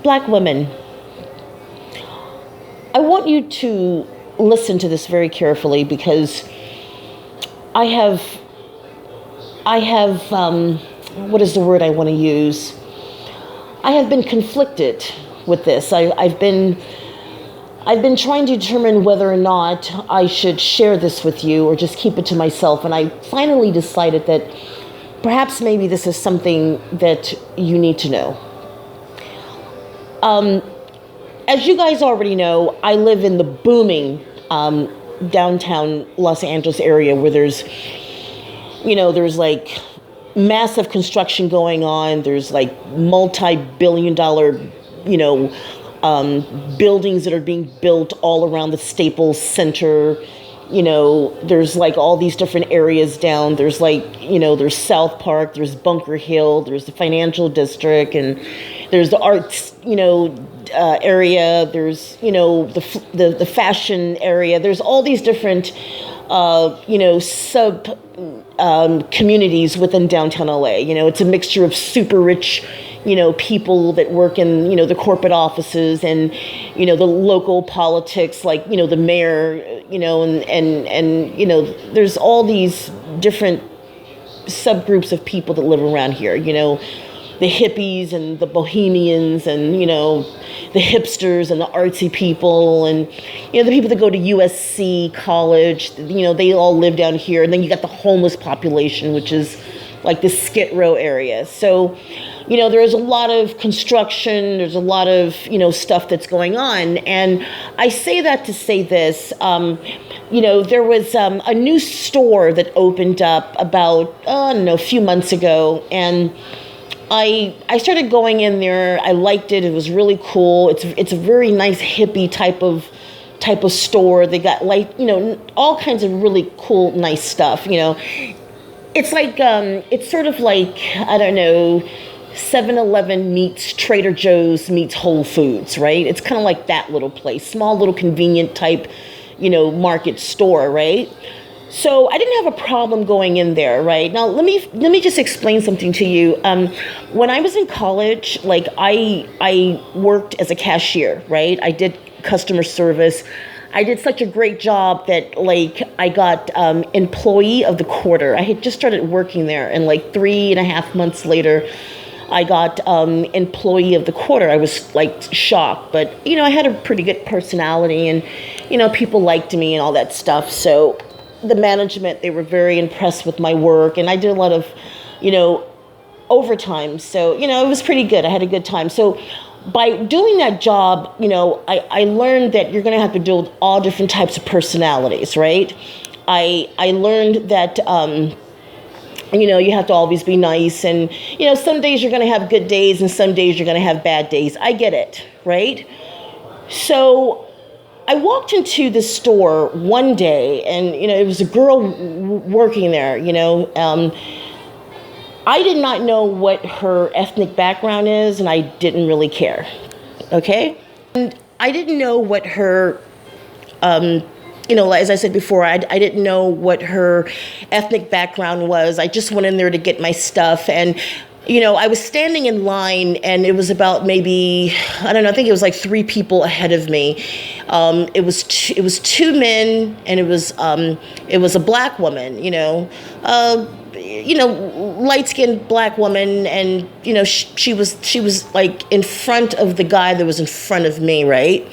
Black women, I want you to listen to this very carefully because I have, what is the word I want to use? I have been conflicted with this. I've been trying to determine whether or not I should share this with you or just keep it to myself. And I finally decided that perhaps maybe this is something that you need to know. As you guys already know, I live in the booming downtown Los Angeles area where there's like massive construction going on. There's like multi-billion-dollar, buildings that are being built all around the Staples Center. There's like all these different areas down. There's there's South Park, there's Bunker Hill, there's the financial district, and there's the arts, area. There's, the fashion area. There's all these different, sub communities within downtown LA. It's a mixture of super rich, people that work in, the corporate offices and, the local politics, like, the mayor, and there's all these different subgroups of people that live around here, the hippies and the bohemians and, the hipsters and the artsy people and, the people that go to USC college, they all live down here. And then you got the homeless population, which is like the Skid Row area. So, there's a lot of construction, there's a lot of, stuff that's going on. And I say that to say this, there was a new store that opened up about, a few months ago. And I started going in there. I liked it. It was really cool. It's a very nice hippie type of store. They got all kinds of really cool, nice stuff. It's like it's sort of like, I don't know, 7-Eleven meets Trader Joe's meets Whole Foods, right? It's kind of like that little place, small little convenient type, market store, right? So I didn't have a problem going in there, right? Now let me just explain something to you. When I was in college, like I worked as a cashier, right? I did customer service. I did such a great job that like I got employee of the quarter. I had just started working there, and like 3.5 months later, I got employee of the quarter. I was like shocked, but I had a pretty good personality, and people liked me and all that stuff. So the management, they were very impressed with my work, and I did a lot of, overtime. So, it was pretty good. I had a good time. So by doing that job, I learned that you're going to have to deal with all different types of personalities, right? I learned that, you have to always be nice, and, some days you're going to have good days and some days you're going to have bad days. I get it, right? So I walked into the store one day, and, it was a girl working there, I did not know what her ethnic background is, and I didn't really care, okay? And I didn't know what her, as I said before, I didn't know what her ethnic background was. I just went in there to get my stuff, and I was standing in line, and it was about maybe, I don't know, I think it was like 3 people ahead of me. It was 2 men, and it was a black woman, light-skinned black woman, and she was like in front of the guy that was in front of me, right?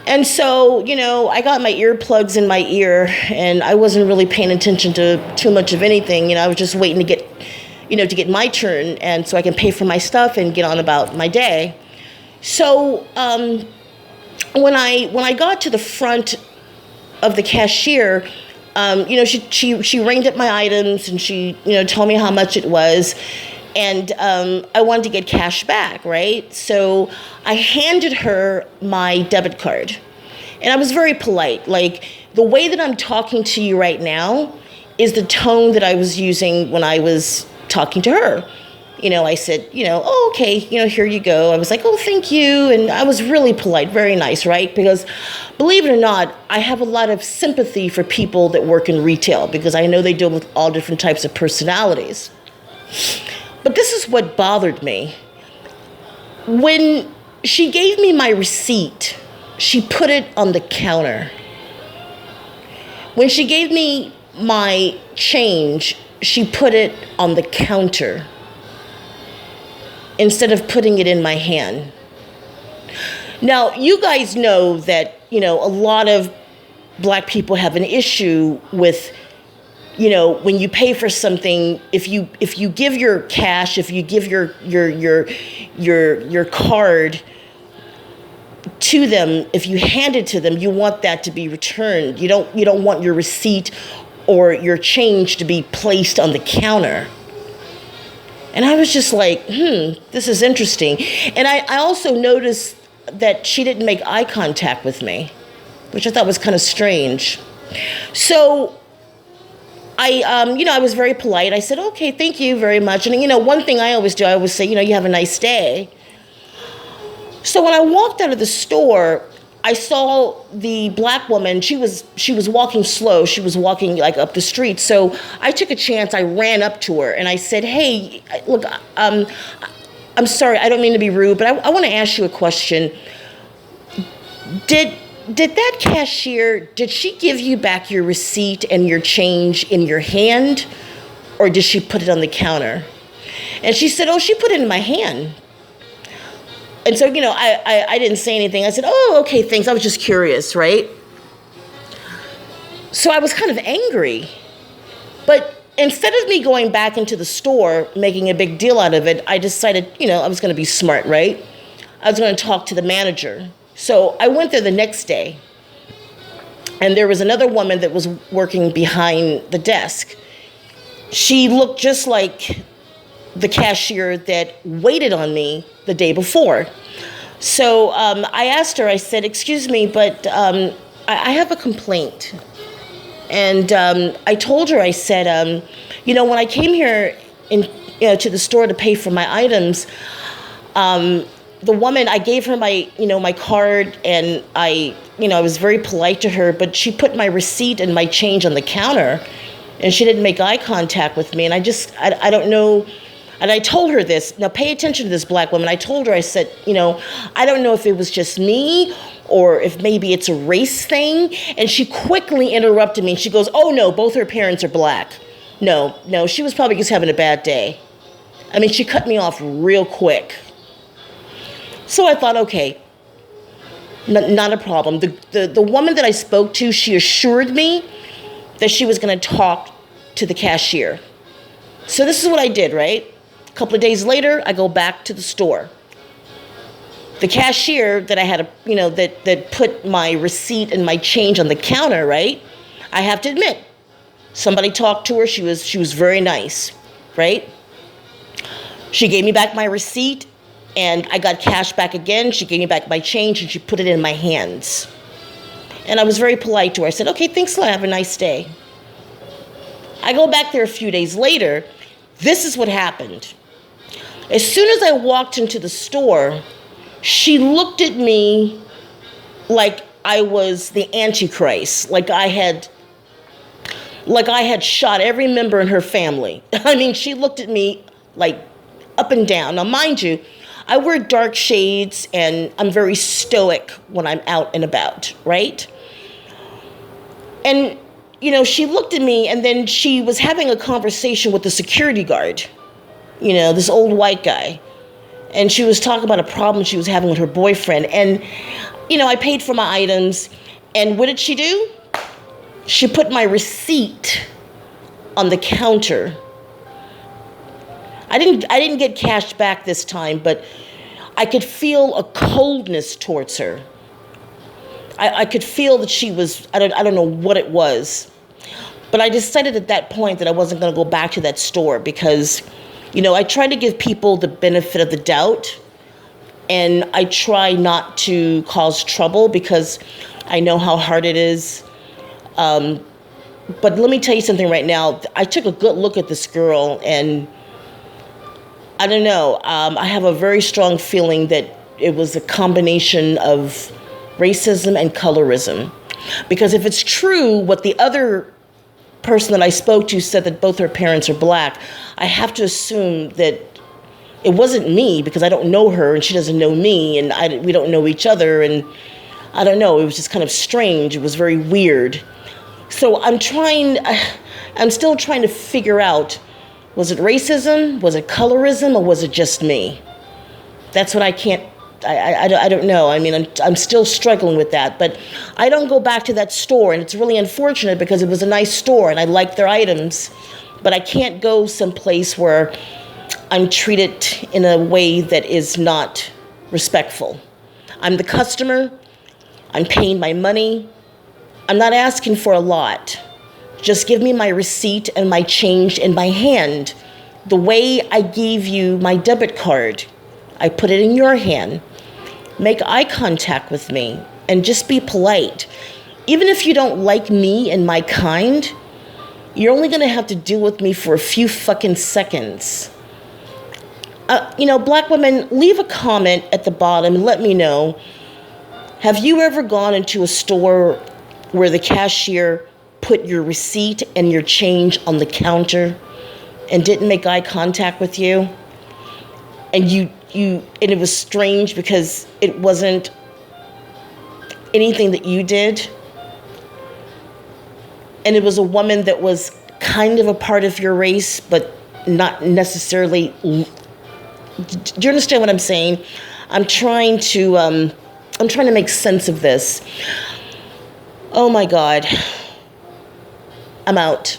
And so, I got my earplugs in my ear, and I wasn't really paying attention to too much of anything. I was just waiting to get my turn, and so I can pay for my stuff and get on about my day. So when I got to the front of the cashier, she ranged up my items, and she told me how much it was, and I wanted to get cash back, right? So I handed her my debit card, and I was very polite. Like, the way that I'm talking to you right now is the tone that I was using when I was talking to her. I said, oh, okay, here you go. I was like, oh, thank you. And I was really polite, very nice, right? Because believe it or not, I have a lot of sympathy for people that work in retail, because I know they deal with all different types of personalities. But this is what bothered me. When she gave me my receipt. She put it on the counter. When she gave me my change, she put it on the counter instead of putting it in my hand. Now, you guys know that, a lot of Black people have an issue with, when you pay for something, if you give your cash, if you give your card to them, if you hand it to them, you want that to be returned. You don't want your receipt or your change to be placed on the counter. And I was just like, this is interesting. And I also noticed that she didn't make eye contact with me, which I thought was kind of strange. So I was very polite. I said, okay, thank you very much. And, one thing I always do, I always say, you have a nice day. So when I walked out of the store, I saw the Black woman. She was walking slow. She was walking like up the street. So I took a chance. I ran up to her and I said, hey, look, I'm sorry. I don't mean to be rude, but I want to ask you a question. Did that cashier, did she give you back your receipt and your change in your hand, or did she put it on the counter? And she said, oh, she put it in my hand. And so, I didn't say anything. I said, oh, okay, thanks. I was just curious, right? So I was kind of angry. But instead of me going back into the store, making a big deal out of it, I decided, I was going to be smart, right? I was going to talk to the manager. So I went there the next day. And there was another woman that was working behind the desk. She looked just like the cashier that waited on me the day before. So I asked her, I said, excuse me, but I have a complaint. And I told her, I said, when I came here to the store to pay for my items, the woman, I gave her my, my card, and I was very polite to her, but she put my receipt and my change on the counter, and she didn't make eye contact with me. And I don't know. And I told her this. Now, pay attention to this Black woman. I told her, I said, I don't know if it was just me or if maybe it's a race thing. And she quickly interrupted me. And she goes, oh, no, both her parents are Black. No, she was probably just having a bad day. I mean, she cut me off real quick. So I thought, okay, not a problem. The woman that I spoke to, she assured me that she was going to talk to the cashier. So this is what I did, right? A couple of days later, I go back to the store. The cashier that I had, that put my receipt and my change on the counter, right? I have to admit, somebody talked to her. She was very nice, right? She gave me back my receipt, and I got cash back again. She gave me back my change, and she put it in my hands. And I was very polite to her. I said, okay, thanks a lot. Have a nice day. I go back there a few days later. This is what happened. As soon as I walked into the store, she looked at me like I was the Antichrist, like I had shot every member in her family. I mean, she looked at me like up and down. Now, mind you, I wear dark shades and I'm very stoic when I'm out and about, right? And she looked at me, and then she was having a conversation with the security guard, this old white guy. And she was talking about a problem she was having with her boyfriend. And, I paid for my items. And what did she do? She put my receipt on the counter. I didn't get cash back this time, but I could feel a coldness towards her. I could feel that she was, I don't know what it was. But I decided at that point that I wasn't going to go back to that store because, I try to give people the benefit of the doubt, and I try not to cause trouble because I know how hard it is. But let me tell you something right now. I took a good look at this girl, and I don't know. I have a very strong feeling that it was a combination of racism and colorism. Because if it's true what the other person that I spoke to said, that both her parents are Black, I have to assume that it wasn't me because I don't know her and she doesn't know me and we don't know each other. And I don't know, it was just kind of strange. It was very weird. So I'm still trying to figure out, was it racism? Was it colorism? Or was it just me? That's what I don't know. I mean, I'm still struggling with that. But I don't go back to that store. And it's really unfortunate because it was a nice store and I liked their items. But I can't go someplace where I'm treated in a way that is not respectful. I'm the customer. I'm paying my money. I'm not asking for a lot. Just give me my receipt and my change in my hand. The way I gave you my debit card, I put it in your hand. Make eye contact with me and just be polite. Even if you don't like me and my kind, you're only gonna have to deal with me for a few fucking seconds. Black women, leave a comment at the bottom and let me know. Have you ever gone into a store where the cashier put your receipt and your change on the counter and didn't make eye contact with you? And and it was strange because it wasn't anything that you did. And it was a woman that was kind of a part of your race, but not necessarily. Do you understand what I'm saying? I'm trying to make sense of this. Oh my God. I'm out.